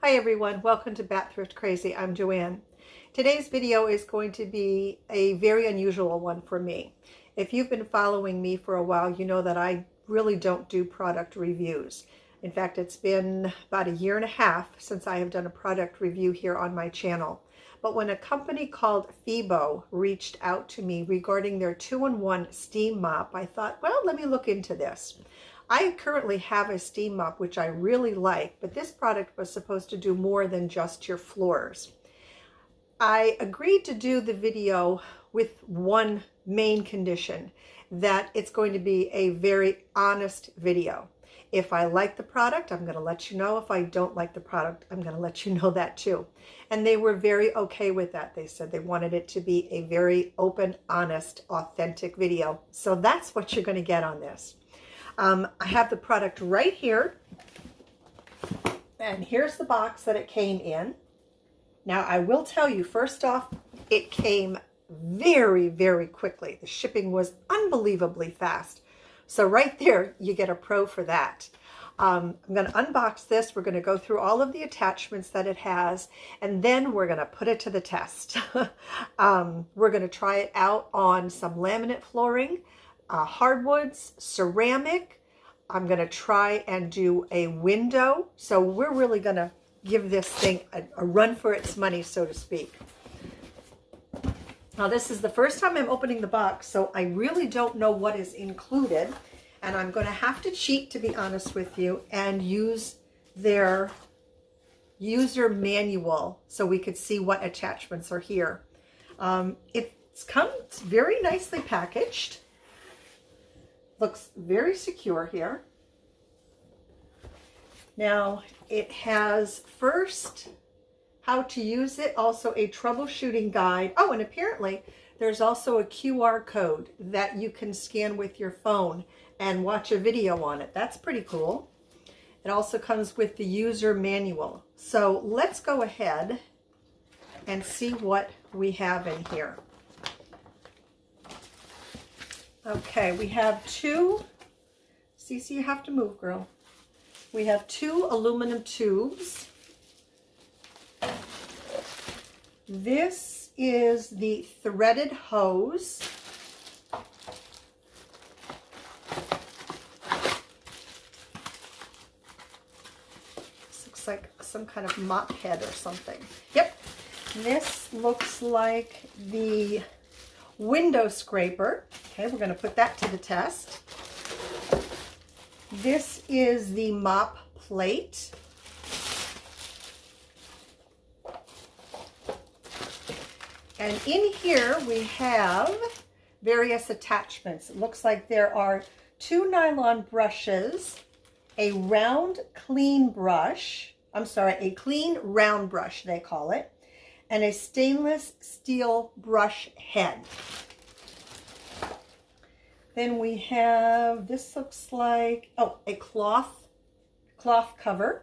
Hi everyone, welcome to Bat Thrift Crazy. I'm Joanne. Today's video is going to be a very unusual one for me. If you've been following me for a while, you know that I really don't do product reviews. In fact, it's been about 1.5 years since I have done a product review here on my channel. But when a company called FEPPO reached out to me regarding their 2-in-1 steam mop, I thought, well, let me look into this. I currently have a steam mop, which I really like, but this product was supposed to do more than just your floors. I agreed to do the video with one main condition, that it's going to be a very honest video. If I like the product, I'm going to let you know. If I don't like the product, I'm going to let you know that too. And they were very okay with that. They said they wanted it to be a very open, honest, authentic video. So that's what you're going to get on this. I have the product right here, and here's the box that it came in. Now, I will tell you, first off, it came very, very quickly. The shipping was unbelievably fast. So right there, you get a pro for that. I'm going to unbox this. We're going to go through all of the attachments that it has, and then we're going to put it to the test. We're going to try it out on some laminate flooring, hardwoods, ceramic. I'm going to try and do a window. So we're really going to give this thing a run for its money, so to speak. Now, this is the first time I'm opening the box, so I really don't know what is included. And I'm going to have to cheat, to be honest with you, and use their user manual so we could see what attachments are here. It comes very nicely packaged. Looks very secure here. Now, it has first how to use it, also a troubleshooting guide. Oh, and apparently there's also a QR code that you can scan with your phone and watch a video on it. That's pretty cool. It also comes with the user manual. So let's go ahead and see what we have in here. Okay, we have two, Cece, you have to move, girl. We have 2 aluminum tubes. This is the threaded hose. This looks like some kind of mop head or something. Yep. This looks like the window scraper. Okay, we're going to put that to the test. This is the mop plate. And in here we have various attachments. It looks like there are 2 nylon brushes, a round clean brush, a clean round brush they call it, and a stainless steel brush head. Then we have, this looks like, oh, a cloth cover.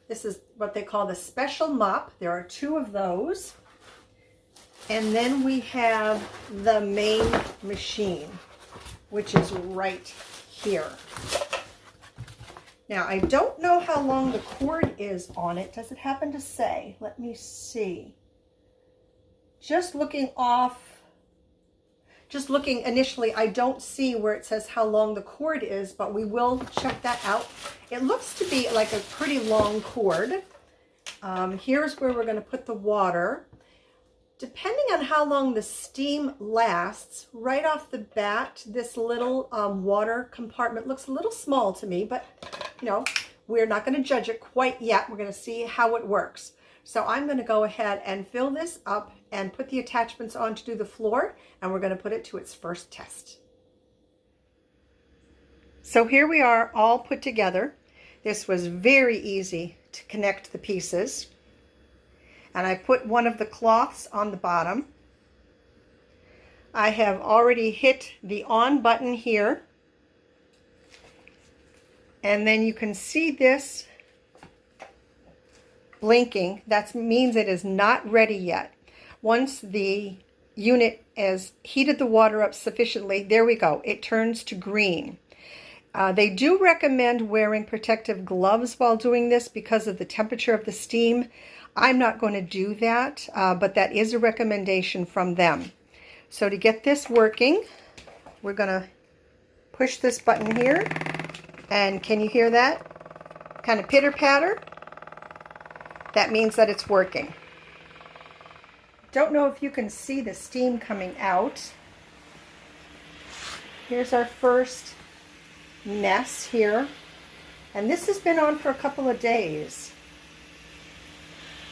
This is what they call the special mop. There are 2 of those. And then we have the main machine, which is right here. Now, I don't know how long the cord is on it. Does it happen to say? Let me see. Just looking initially, I don't see where it says how long the cord is, but we will check that out. It looks to be like a pretty long cord. Here's where we're going to put the water. Depending on how long the steam lasts, right off the bat, this little water compartment looks a little small to me, but you know, we're not going to judge it quite yet. We're going to see how it works. So I'm going to go ahead and fill this up and put the attachments on to do the floor, and we're going to put it to its first test. So here we are, all put together. This was very easy to connect the pieces. And I put one of the cloths on the bottom. I have already hit the on button here. And then you can see this blinking. That means it is not ready yet. Once the unit has heated the water up sufficiently, there we go, it turns to green. They do recommend wearing protective gloves while doing this because of the temperature of the steam. I'm not going to do that, but that is a recommendation from them. So to get this working, we're going to push this button here, and can you hear that? Kind of pitter-patter. That means that it's working. Don't know if you can see the steam coming out. Here's our first mess here, and this has been on for a couple of days,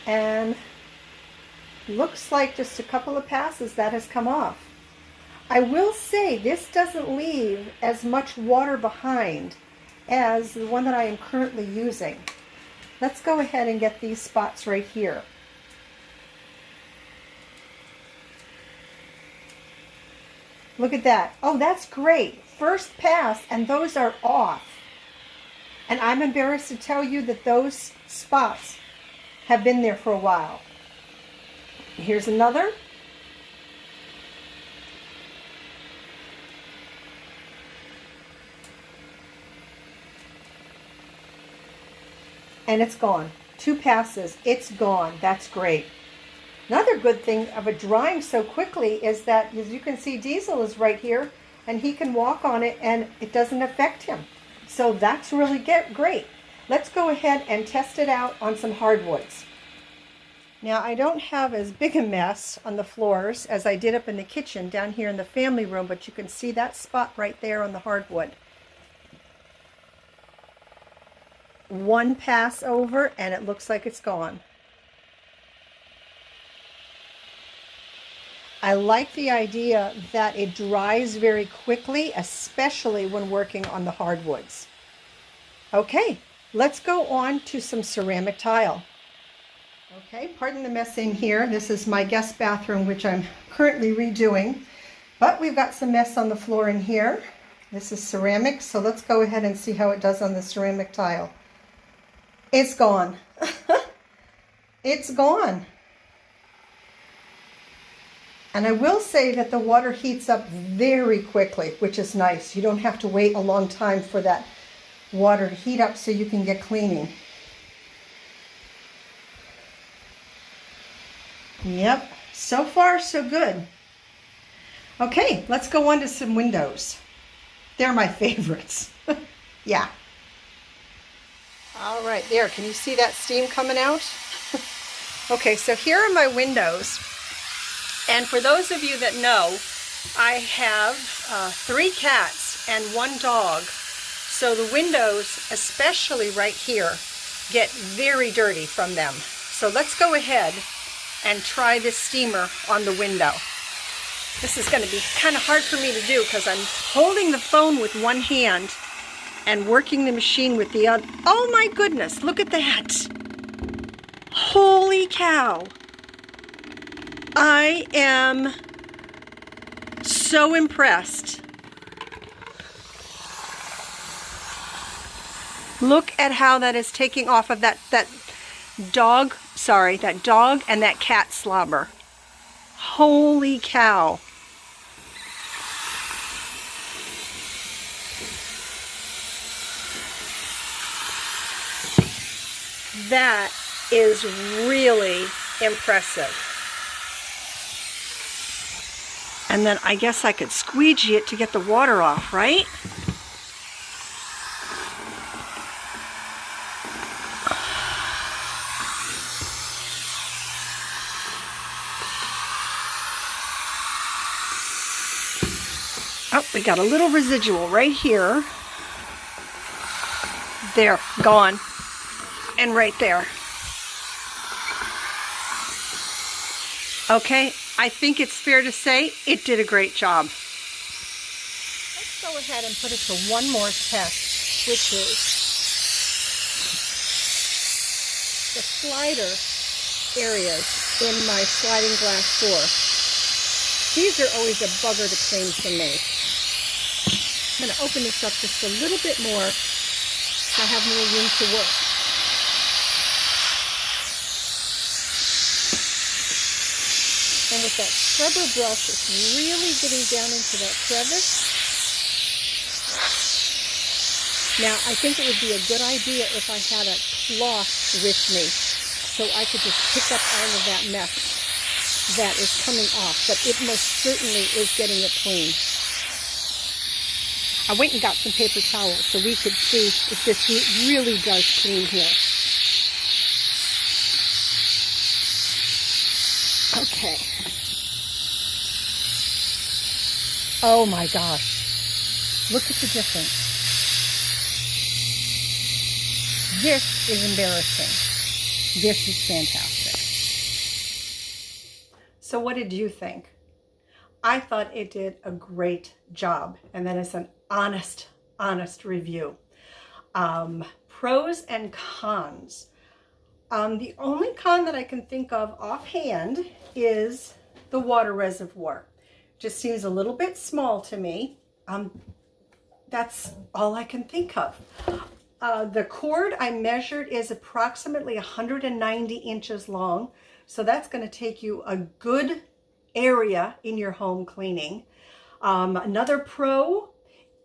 and looks like just a couple of passes that has come off. I will say this doesn't leave as much water behind as the one that I am currently using. Let's go ahead and get these spots right here. Look at that. Oh, that's great. First pass, and those are off. And I'm embarrassed to tell you that those spots have been there for a while. Here's another. And it's gone. 2 passes, it's gone. That's great. Another good thing of it drying so quickly is that, as you can see, Diesel is right here, and he can walk on it and it doesn't affect him. So that's really great. Let's go ahead and test it out on some hardwoods. Now, I don't have as big a mess on the floors as I did up in the kitchen down here in the family room, but you can see that spot right there on the hardwood. 1 pass over and it looks like it's gone. I like the idea that it dries very quickly, especially when working on the hardwoods. Okay, let's go on to some ceramic tile. Okay, pardon the messing here. This is my guest bathroom, which I'm currently redoing, but we've got some mess on the floor in here. This is ceramic, so let's go ahead and see how it does on the ceramic tile. It's gone. It's gone. And I will say that the water heats up very quickly, which is nice. You don't have to wait a long time for that water to heat up so you can get cleaning. Yep, so far so good. Okay, let's go on to some windows. They're my favorites. Yeah. All right, there, can you see that steam coming out? Okay, so here are my windows. And for those of you that know, I have 3 cats and 1 dog. So the windows, especially right here, get very dirty from them. So let's go ahead and try this steamer on the window. This is going to be kind of hard for me to do because I'm holding the phone with one hand and working the machine with the other. Oh my goodness, look at that. Holy cow. I am so impressed. Look at how that is taking off of that dog and that cat slobber. Holy cow. That is really impressive. And then I guess I could squeegee it to get the water off, right? Oh, we got a little residual right here. There, gone. And right there. Okay, I think it's fair to say it did a great job. Let's go ahead and put it to one more test, which is the slider areas in my sliding glass door. These are always a bugger to clean for me. I'm going to open this up just a little bit more so I have more room to work. And with that scrubber brush is really getting down into that crevice. Now, I think it would be a good idea if I had a cloth with me so I could just pick up all of that mess that is coming off, but it most certainly is getting it clean. I went and got some paper towels so we could see if this really does clean here. Okay. Oh my gosh. Look at the difference. This is embarrassing. This is fantastic. So what did you think? I thought it did a great job, and that is an honest review. Pros and cons. The only con that I can think of offhand is the water reservoir. Just seems a little bit small to me. That's all I can think of. The cord I measured is approximately 190 inches long, so that's going to take you a good area in your home cleaning. Another pro,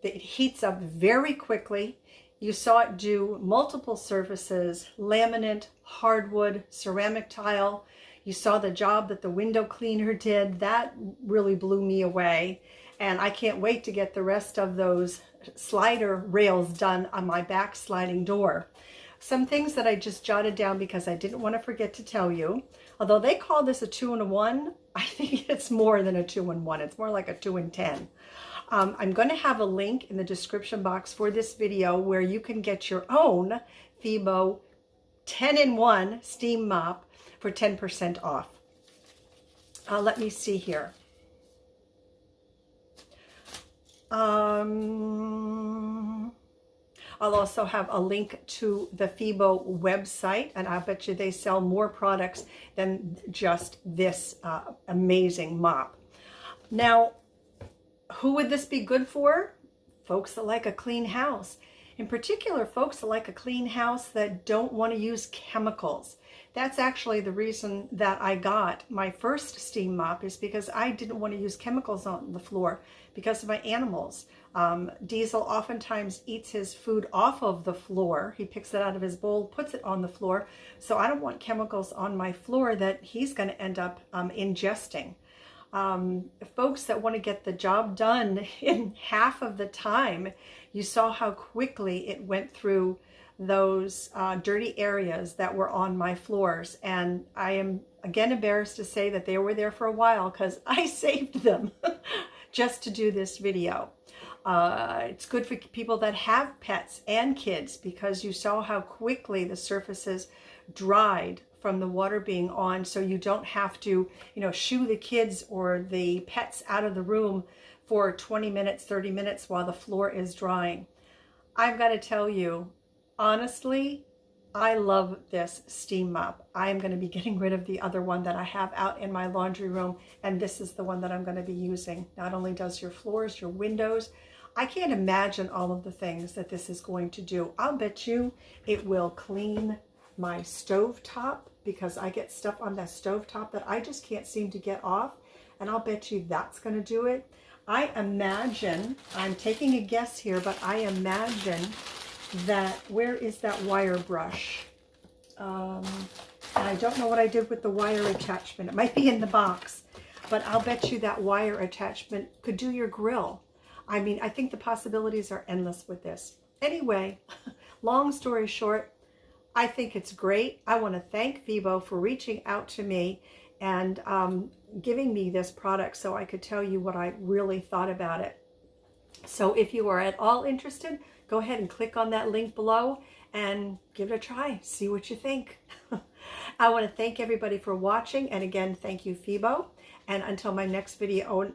it heats up very quickly. You saw it do multiple surfaces: laminate, hardwood, ceramic tile. You saw the job that the window cleaner did. That really blew me away. And I can't wait to get the rest of those slider rails done on my back sliding door. Some things that I just jotted down because I didn't want to forget to tell you. Although they call this a 2-in-1, I think it's more than a 2-in-1. It's more like a 2-in-10. I'm going to have a link in the description box for this video where you can get your own FEPPO 10-in-1 steam mop for 10% off. Let me see here. I'll also have a link to the FEPPO website, and I bet you they sell more products than just this amazing mop. Now, who would this be good for? Folks that like a clean house. In particular, folks that like a clean house that don't want to use chemicals. That's actually the reason that I got my first steam mop, is because I didn't want to use chemicals on the floor because of my animals. Diesel oftentimes eats his food off of the floor. He picks it out of his bowl, puts it on the floor. So I don't want chemicals on my floor that he's going to end up ingesting. Folks that want to get the job done in half of the time, you saw how quickly it went through those dirty areas that were on my floors. And I am again embarrassed to say that they were there for a while because I saved them just to do this video. It's good for people that have pets and kids because you saw how quickly the surfaces dried from the water being on, so you don't have to, shoo the kids or the pets out of the room for 20 minutes, 30 minutes while the floor is drying. I've got to tell you, honestly, I love this steam mop. I am going to be getting rid of the other one that I have out in my laundry room, and this is the one that I'm going to be using. Not only does your floors, your windows, I can't imagine all of the things that this is going to do. I'll bet you it will clean my stovetop, because I get stuff on that stovetop that I just can't seem to get off, and I'll bet you that's going to do it. I imagine, I'm taking a guess here, but I imagine that, where is that wire brush? And I don't know what I did with the wire attachment. It might be in the box, but I'll bet you that wire attachment could do your grill. I mean, I think the possibilities are endless with this. Anyway, long story short, I think it's great. I want to thank FEPPO for reaching out to me and giving me this product so I could tell you what I really thought about it. So if you are at all interested, go ahead and click on that link below and give it a try. See what you think. I want to thank everybody for watching, and again, thank you, FEPPO. And until my next video,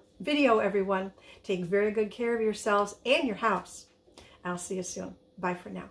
everyone, take very good care of yourselves and your house. I'll see you soon. Bye for now.